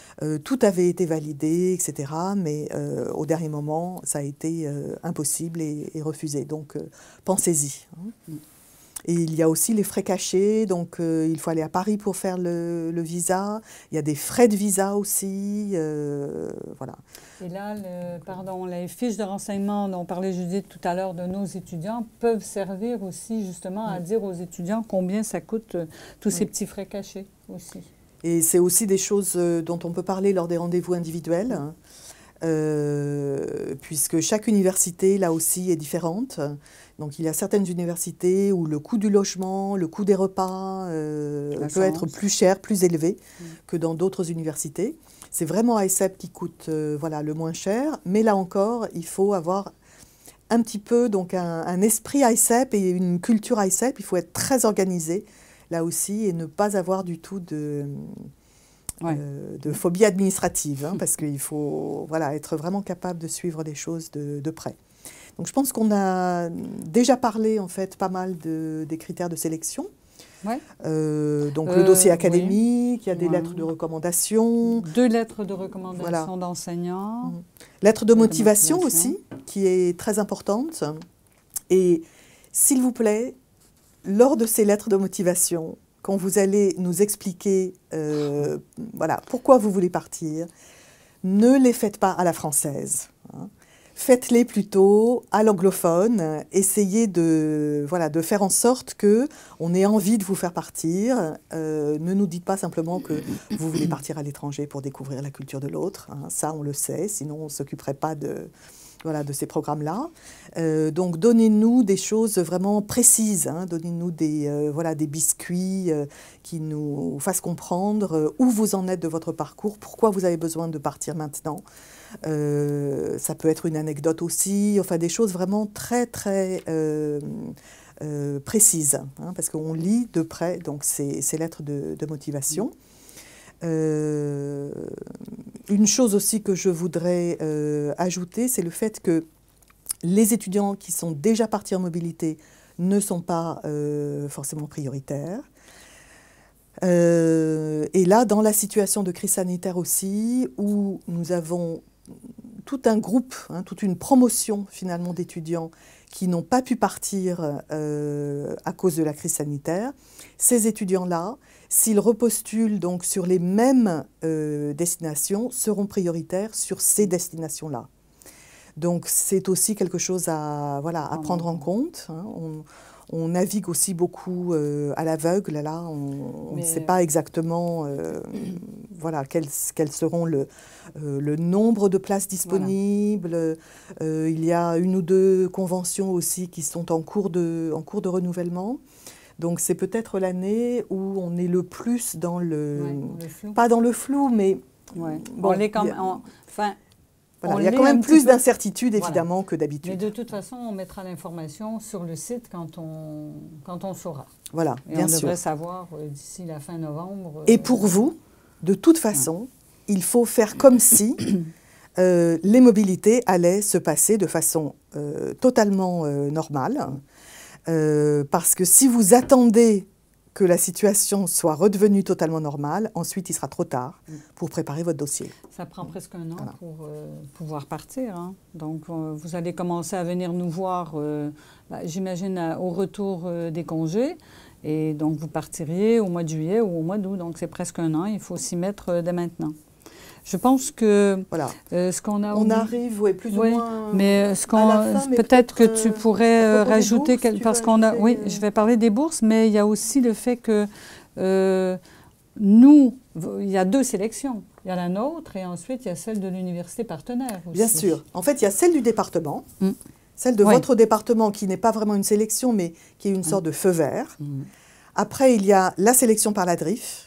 A: tout avait été validé, etc. Mais au dernier moment, ça a été impossible et refusé. Donc, pensez-y. Hein. Et il y a aussi les frais cachés, donc il faut aller à Paris pour faire le visa. Il y a des frais de visa aussi, voilà.
B: Et là, les fiches de renseignement dont parlait Judith tout à l'heure de nos étudiants peuvent servir aussi justement à dire aux étudiants combien ça coûte tous ces petits frais cachés aussi.
A: Et c'est aussi des choses dont on peut parler lors des rendez-vous individuels, puisque chaque université, là aussi, est différente. Donc il y a certaines universités où le coût du logement, le coût des repas peut être plus cher, plus élevé que dans d'autres universités. C'est vraiment ASEP qui coûte voilà, le moins cher, mais là encore, il faut avoir un petit peu donc un esprit ASEP et une culture ASEP. Il faut être très organisé là aussi et ne pas avoir du tout de phobie administrative, hein, parce qu'il faut voilà, être vraiment capable de suivre les choses de près. Donc je pense qu'on a déjà parlé en fait pas mal des critères de sélection.
B: Ouais.
A: Donc le dossier académique, il y a des lettres de recommandation.
B: 2 lettres de recommandation d'enseignants.
A: Lettre de motivation aussi, qui est très importante. Et s'il vous plaît, lors de ces lettres de motivation, quand vous allez nous expliquer voilà, pourquoi vous voulez partir, ne les faites pas à la française. Hein. Faites-les plutôt à l'anglophone. Essayez de faire en sorte qu'on ait envie de vous faire partir. Ne nous dites pas simplement que vous voulez partir à l'étranger pour découvrir la culture de l'autre. Hein. Ça, on le sait, sinon on ne s'occuperait pas de ces programmes-là. Donc, donnez-nous des choses vraiment précises. Hein. Donnez-nous des biscuits qui nous fassent comprendre où vous en êtes de votre parcours, pourquoi vous avez besoin de partir maintenant. Ça peut être une anecdote aussi, enfin des choses vraiment très, très précises, hein, parce qu'on lit de près donc, ces lettres de motivation. Une chose aussi que je voudrais ajouter, c'est le fait que les étudiants qui sont déjà partis en mobilité ne sont pas forcément prioritaires. Et là, dans la situation de crise sanitaire aussi, où nous avons tout un groupe, hein, toute une promotion finalement d'étudiants qui n'ont pas pu partir à cause de la crise sanitaire, ces étudiants-là, s'ils repostulent donc sur les mêmes destinations, seront prioritaires sur ces destinations-là. Donc c'est aussi quelque chose à, voilà, à prendre en compte. Hein. On navigue aussi beaucoup à l'aveugle, là, on ne sait pas exactement voilà, quels seront le nombre de places disponibles. Voilà. Il y a 1 ou 2 conventions aussi qui sont en cours de renouvellement. Donc c'est peut-être l'année où on est le plus dans le flou. Pas dans le flou, mais...
B: Ouais. Bon, on est quand même...
A: Voilà, il y a quand même plus d'incertitudes, évidemment, que d'habitude.
B: Mais de toute façon, on mettra l'information sur le site quand on saura.
A: Voilà, bien sûr.
B: On devrait savoir d'ici la fin novembre.
A: Et pour vous, de toute façon, il faut faire comme si les mobilités allaient se passer de façon totalement normale. Parce que si vous attendez que la situation soit redevenue totalement normale, ensuite il sera trop tard pour préparer votre dossier.
B: Ça prend presque 1 an pour pouvoir partir. Hein. Donc vous allez commencer à venir nous voir, j'imagine, au retour des congés. Et donc vous partiriez au mois de juillet ou au mois d'août. Donc c'est presque 1 an, il faut s'y mettre dès maintenant. Je pense que ce qu'on a...
A: On arrive, plus ou moins
B: mais peut-être que tu pourrais rajouter... parce qu'on a... Oui, je vais parler des bourses, mais il y a aussi le fait que nous, il y a 2 sélections. Il y a la nôtre et ensuite il y a celle de l'université partenaire aussi.
A: Bien sûr. En fait, il y a celle du département, celle de votre département qui n'est pas vraiment une sélection, mais qui est une sorte de feu vert. Après, il y a la sélection par la DRIF.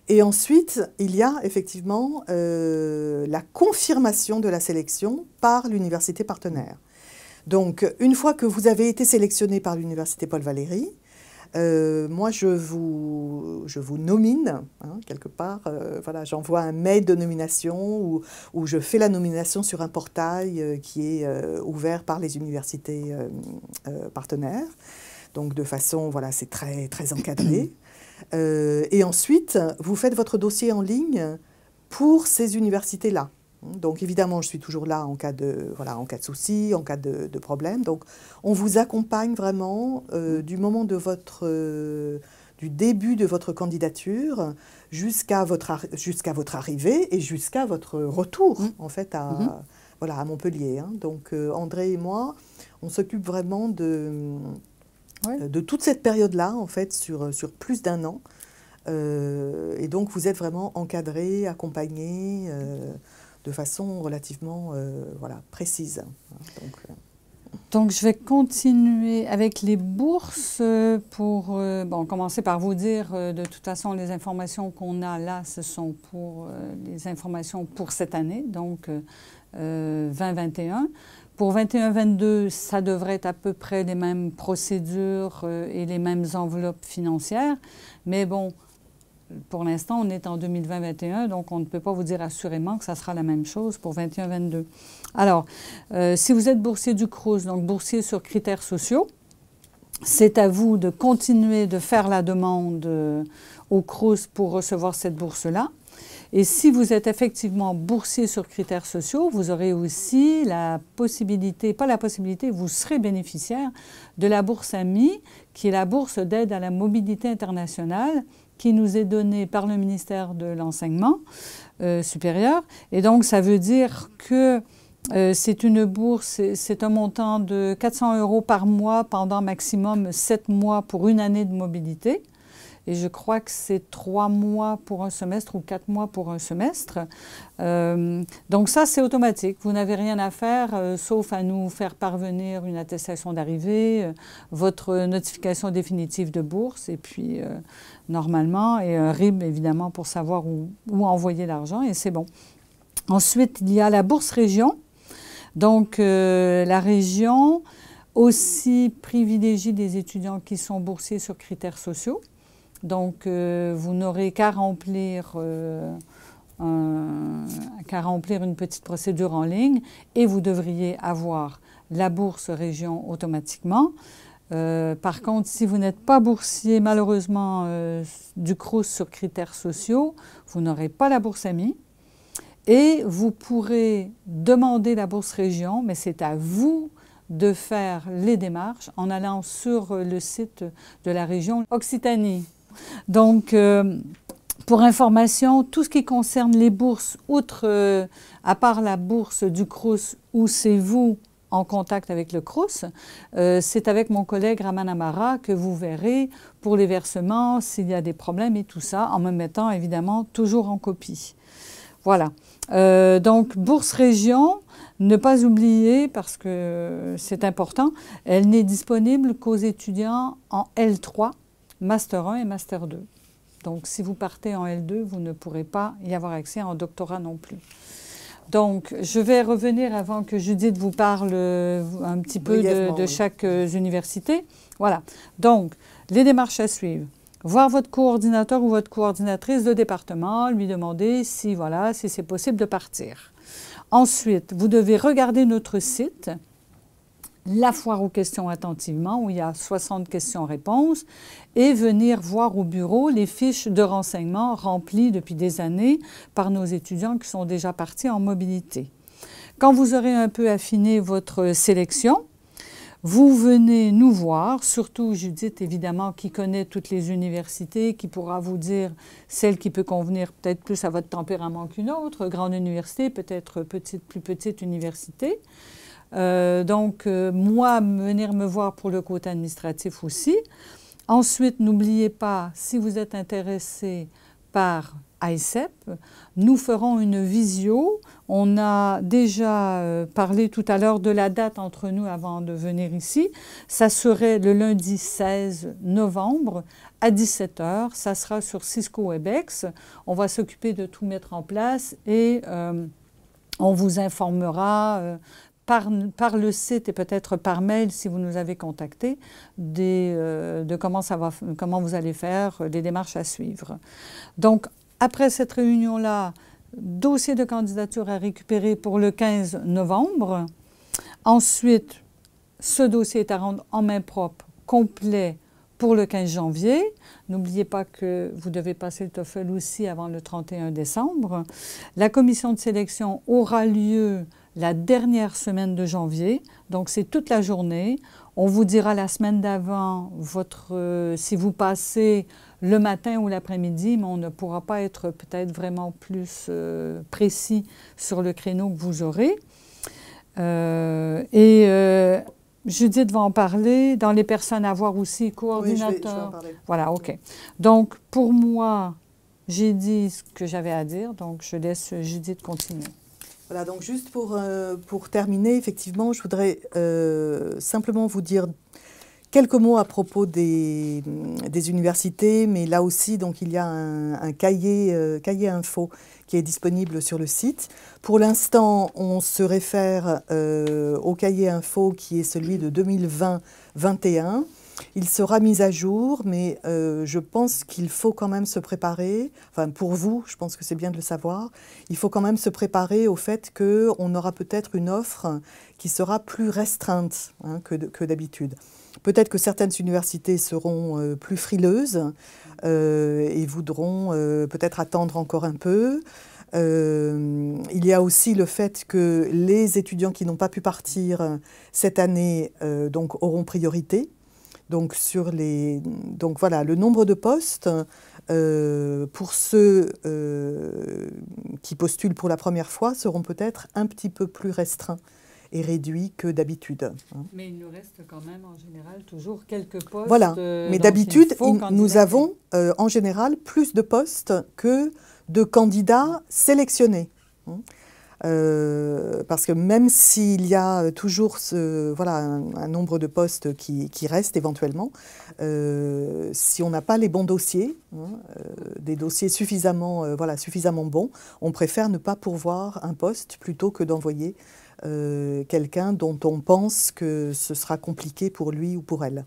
A: Et ensuite, il y a effectivement la confirmation de la sélection par l'université partenaire. Donc, une fois que vous avez été sélectionné par l'université Paul Valéry, moi, je vous nomine, hein, quelque part. Voilà, j'envoie un mail de nomination où je fais la nomination sur un portail qui est ouvert par les universités partenaires. Donc, de façon, voilà, c'est très, très encadré. Et ensuite, vous faites votre dossier en ligne pour ces universités-là. Donc, évidemment, je suis toujours là en cas de souci, en cas de problème. Donc, on vous accompagne vraiment du moment de du début de votre candidature jusqu'à votre arrivée et jusqu'à votre retour, en fait, à Montpellier. Hein. Donc, André et moi, on s'occupe vraiment de toute cette période-là, en fait, sur plus d'1 an. Et donc, vous êtes vraiment encadré, accompagné de façon relativement précise.
B: Donc, je vais continuer avec les bourses pour commencer par vous dire, de toute façon, les informations qu'on a là, ce sont pour les informations pour cette année, donc 2021. Pour 21-22, ça devrait être à peu près les mêmes procédures et les mêmes enveloppes financières. Mais bon, pour l'instant, on est en 2020-21, donc on ne peut pas vous dire assurément que ça sera la même chose pour 21-22. Alors, si vous êtes boursier du Crous, donc boursier sur critères sociaux, c'est à vous de continuer de faire la demande au Crous pour recevoir cette bourse-là. Et si vous êtes effectivement boursier sur critères sociaux, vous aurez aussi la possibilité, vous serez bénéficiaire de la bourse AMI, qui est la bourse d'aide à la mobilité internationale, qui nous est donnée par le ministère de l'Enseignement supérieur. Et donc, ça veut dire que c'est une bourse, c'est un montant de 400 € par mois pendant maximum 7 mois pour 1 année de mobilité. Et je crois que c'est 3 mois pour un semestre ou 4 mois pour un semestre. Donc ça, c'est automatique. Vous n'avez rien à faire, sauf à nous faire parvenir une attestation d'arrivée, votre notification définitive de bourse, et puis normalement, et un RIB, évidemment, pour savoir où envoyer l'argent, et c'est bon. Ensuite, il y a la bourse région. Donc, la région aussi privilégie des étudiants qui sont boursiers sur critères sociaux. Donc, vous n'aurez qu'à remplir une petite procédure en ligne et vous devriez avoir la bourse région automatiquement. Par contre, si vous n'êtes pas boursier, malheureusement, du Crous sur critères sociaux, vous n'aurez pas la bourse AMI. Et vous pourrez demander la bourse région, mais c'est à vous de faire les démarches en allant sur le site de la région Occitanie. Donc, Pour information, tout ce qui concerne les bourses, outre, à part la bourse du Crous, où c'est vous en contact avec le Crous, c'est avec mon collègue Raman Amara que vous verrez pour les versements, s'il y a des problèmes et tout ça, en me mettant évidemment toujours en copie. Voilà. Donc, Bourse Région, ne pas oublier, parce que c'est important, elle n'est disponible qu'aux étudiants en L3, Master 1 et Master 2. Donc, si vous partez en L2, vous ne pourrez pas y avoir accès en doctorat non plus. Donc, je vais revenir avant que Judith vous parle un petit peu de chaque université. Voilà. Donc, les démarches à suivre. Voir votre coordinateur ou votre coordinatrice de département, lui demander si, voilà, si c'est possible de partir. Ensuite, vous devez regarder notre site, la foire aux questions attentivement, où il y a 60 questions-réponses, et venir voir au bureau les fiches de renseignement remplies depuis des années par nos étudiants qui sont déjà partis en mobilité. Quand vous aurez un peu affiné votre sélection, vous venez nous voir, surtout Judith, évidemment, qui connaît toutes les universités, qui pourra vous dire celle qui peut convenir peut-être plus à votre tempérament qu'une autre, grande université, peut-être plus petite université. Moi, venir me voir pour le côté administratif aussi. Ensuite, n'oubliez pas, si vous êtes intéressé par ICEP, nous ferons une visio. On a déjà parlé tout à l'heure de la date entre nous avant de venir ici. Ça serait le lundi 16 novembre à 17 h. Ça sera sur Cisco Webex. On va s'occuper de tout mettre en place et on vous informera par le site et peut-être par mail, si vous nous avez contacté, de comment vous allez faire, des démarches à suivre. Donc, après cette réunion-là, dossier de candidature à récupérer pour le 15 novembre. Ensuite, ce dossier est à rendre en main propre, complet, pour le 15 janvier. N'oubliez pas que vous devez passer le TOEFL aussi avant le 31 décembre. La commission de sélection aura lieu la dernière semaine de janvier, donc c'est toute la journée. On vous dira la semaine d'avant si vous passez le matin ou l'après-midi, mais on ne pourra pas être peut-être vraiment plus précis sur le créneau que vous aurez. Judith va en parler. Dans les personnes à voir aussi, coordinateur.
A: Oui, je vais en parler.
B: Voilà, OK. Donc, pour moi, j'ai dit ce que j'avais à dire, donc je laisse Judith continuer.
A: Voilà, donc juste pour terminer, effectivement, je voudrais simplement vous dire quelques mots à propos des universités, mais là aussi, donc, il y a un cahier info qui est disponible sur le site. Pour l'instant, on se réfère au cahier info qui est celui de 2020-21. Il sera mis à jour, mais je pense qu'il faut quand même se préparer, enfin pour vous, je pense que c'est bien de le savoir, il faut quand même se préparer au fait qu'on aura peut-être une offre qui sera plus restreinte que d'habitude. Peut-être que certaines universités seront plus frileuses et voudront peut-être attendre encore un peu. Il y a aussi le fait que les étudiants qui n'ont pas pu partir cette année donc auront priorité. Donc voilà, le nombre de postes pour ceux qui postulent pour la première fois seront peut-être un petit peu plus restreints et réduits que d'habitude.
B: Mais il nous reste quand même en général toujours quelques postes.
A: Voilà, mais d'habitude, nous avons en général plus de postes que de candidats sélectionnés. Parce que même s'il y a toujours un nombre de postes qui restent éventuellement, si on n'a pas les bons dossiers, des dossiers suffisamment bons, on préfère ne pas pourvoir un poste plutôt que d'envoyer quelqu'un dont on pense que ce sera compliqué pour lui ou pour elle.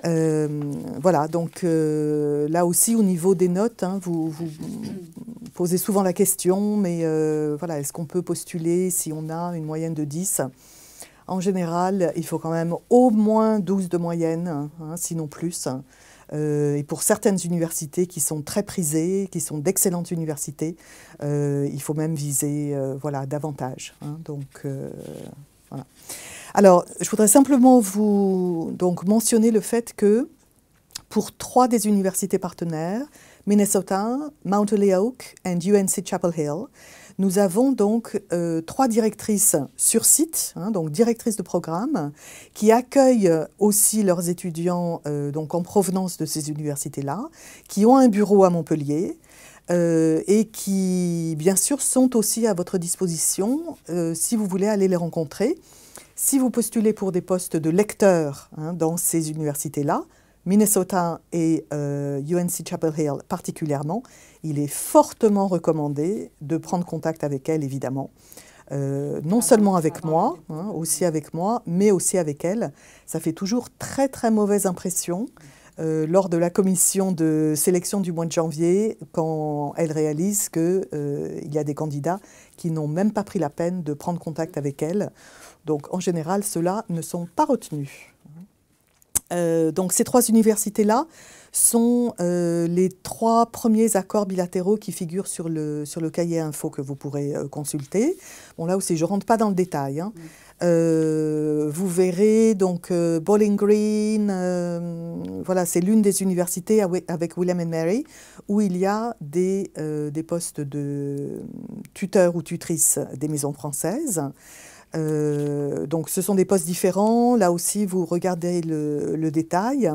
A: Voilà, donc là aussi au niveau des notes, vous posez souvent la question, mais voilà, est-ce qu'on peut postuler si on a une moyenne de 10 ? En général, il faut quand même au moins 12 de moyenne, sinon plus. Et pour certaines universités qui sont très prisées, qui sont d'excellentes universités, il faut même viser davantage. Voilà. Alors, je voudrais simplement vous mentionner le fait que pour 3 des universités partenaires, Minnesota, Mount Holyoke and UNC Chapel Hill. Nous avons donc 3 directrices sur site, donc directrices de programme, qui accueillent aussi leurs étudiants donc en provenance de ces universités-là, qui ont un bureau à Montpellier et qui, bien sûr, sont aussi à votre disposition si vous voulez aller les rencontrer. Si vous postulez pour des postes de lecteurs dans ces universités-là, Minnesota et UNC Chapel Hill particulièrement, il est fortement recommandé de prendre contact avec elles, évidemment. Non seulement avec moi, aussi avec moi, mais aussi avec elles. Ça fait toujours très très mauvaise impression lors de la commission de sélection du mois de janvier, quand elles réalisent qu'il y a des candidats qui n'ont même pas pris la peine de prendre contact avec elles. Donc en général, ceux-là ne sont pas retenus. Donc ces 3 universités-là sont les 3 premiers accords bilatéraux qui figurent sur le cahier info que vous pourrez consulter. Bon, là aussi, je ne rentre pas dans le détail. Vous verrez donc Bowling Green, voilà, c'est l'une des universités avec William & Mary où il y a des postes de tuteurs ou tutrices des maisons françaises. Donc ce sont des postes différents. Là aussi, vous regardez le détail.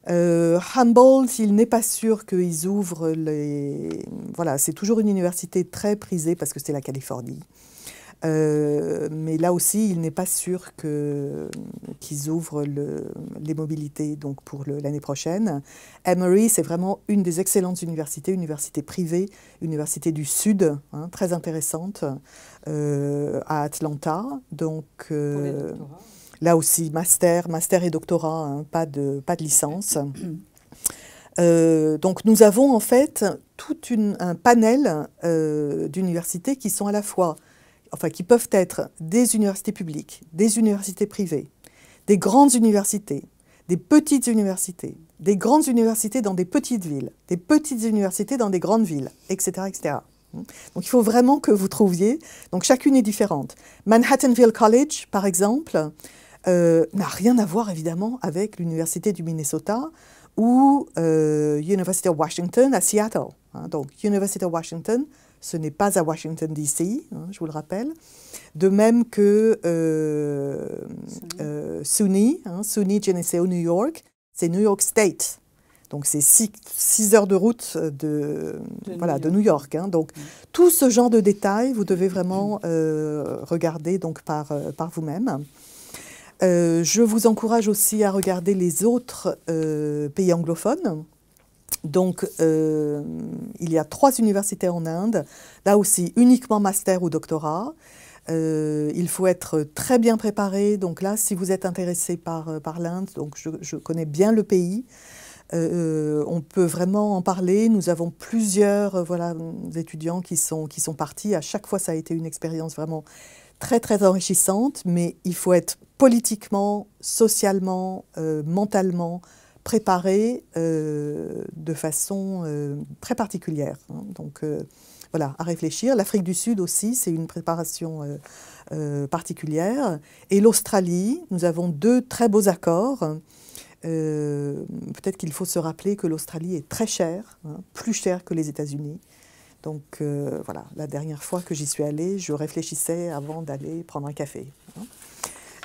A: Humboldt, il n'est pas sûr qu'ils ouvrent les... Voilà, c'est toujours une université très prisée parce que c'est la Californie. Mais là aussi, il n'est pas sûr qu'ils ouvrent les mobilités donc pour l'année prochaine. Emory, c'est vraiment une des excellentes universités, université privée, université du Sud, très intéressante, à Atlanta. Donc, là aussi, master et doctorat, pas de licence. Donc nous avons en fait tout un panel d'universités qui sont à la fois, enfin qui peuvent être des universités publiques, des universités privées, des grandes universités, des petites universités, des grandes universités dans des petites villes, des petites universités dans des grandes villes, etc., etc. Donc il faut vraiment que vous trouviez, donc chacune est différente. Manhattanville College, par exemple, n'a rien à voir évidemment avec l'université du Minnesota ou University of Washington à Seattle. Donc University of Washington, ce n'est pas à Washington, D.C., je vous le rappelle. De même que SUNY, SUNY Geneseo, New York, c'est New York State. Donc c'est 6 heures de route de New York. Donc tout ce genre de détails, vous devez vraiment regarder donc, par vous-même. Je vous encourage aussi à regarder les autres pays anglophones. Donc, il y a 3 universités en Inde, là aussi uniquement master ou doctorat. Il faut être très bien préparé. Donc là, si vous êtes intéressé par l'Inde, donc je connais bien le pays, on peut vraiment en parler. Nous avons plusieurs étudiants qui sont partis. À chaque fois, ça a été une expérience vraiment très, très enrichissante, mais il faut être politiquement, socialement, mentalement préparé de façon très particulière. Donc voilà, à réfléchir. L'Afrique du Sud aussi, c'est une préparation particulière. Et l'Australie, nous avons 2 très beaux accords. Peut-être qu'il faut se rappeler que l'Australie est très chère, plus chère que les États-Unis. Donc voilà, la dernière fois que j'y suis allée, je réfléchissais avant d'aller prendre un café.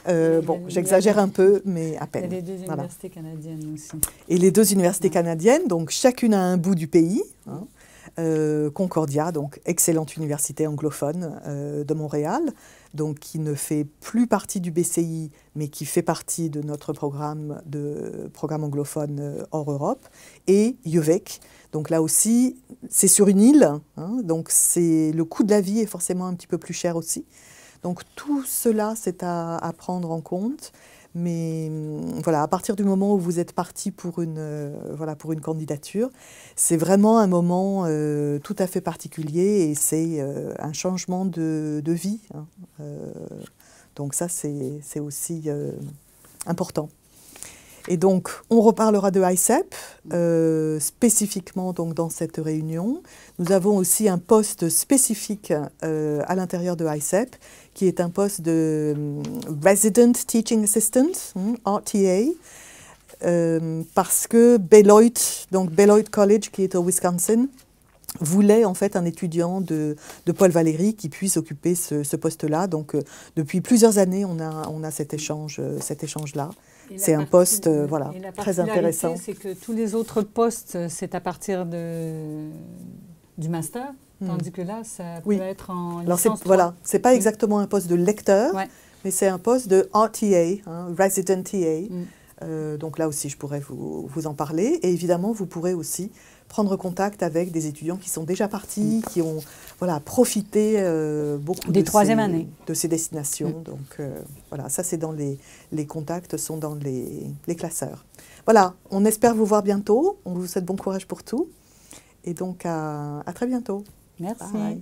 A: Bon, j'exagère un peu, mais à peine.
B: Il y a les 2 universités canadiennes aussi.
A: Et les 2 universités canadiennes, donc chacune à un bout du pays. Concordia, donc excellente université anglophone de Montréal, donc qui ne fait plus partie du BCI, mais qui fait partie de notre programme anglophone hors Europe, et UVic. Donc là aussi, c'est sur une île, donc le coût de la vie est forcément un petit peu plus cher aussi. Donc tout cela, c'est à prendre en compte. Mais voilà, à partir du moment où vous êtes parti pour une candidature, c'est vraiment un moment tout à fait particulier et c'est un changement de vie. Donc ça, c'est aussi important. Et donc, on reparlera de ICEP, spécifiquement donc, dans cette réunion. Nous avons aussi un poste spécifique à l'intérieur de ICEP, qui est un poste de Resident Teaching Assistant, RTA. parce que Beloit, donc Beloit College, qui est au Wisconsin, voulait en fait un étudiant de Paul Valéry qui puisse occuper ce poste-là. Donc depuis plusieurs années, on a cet échange-là. C'est un poste voilà, très intéressant.
B: C'est que tous les autres postes, c'est à partir du master, tandis que là, ça peut être en licence 3.
A: Voilà, c'est pas exactement un poste de lecteur, mais c'est un poste de RTA, Resident TA. Donc là aussi, je pourrais vous en parler. Et évidemment, vous pourrez aussi prendre contact avec des étudiants qui sont déjà partis, qui ont profité beaucoup
B: des troisième années
A: de ces destinations. Donc voilà, ça c'est dans les contacts, sont dans les classeurs. Voilà, on espère vous voir bientôt. On vous souhaite bon courage pour tout. Et donc à très bientôt.
B: Merci.
A: Bye.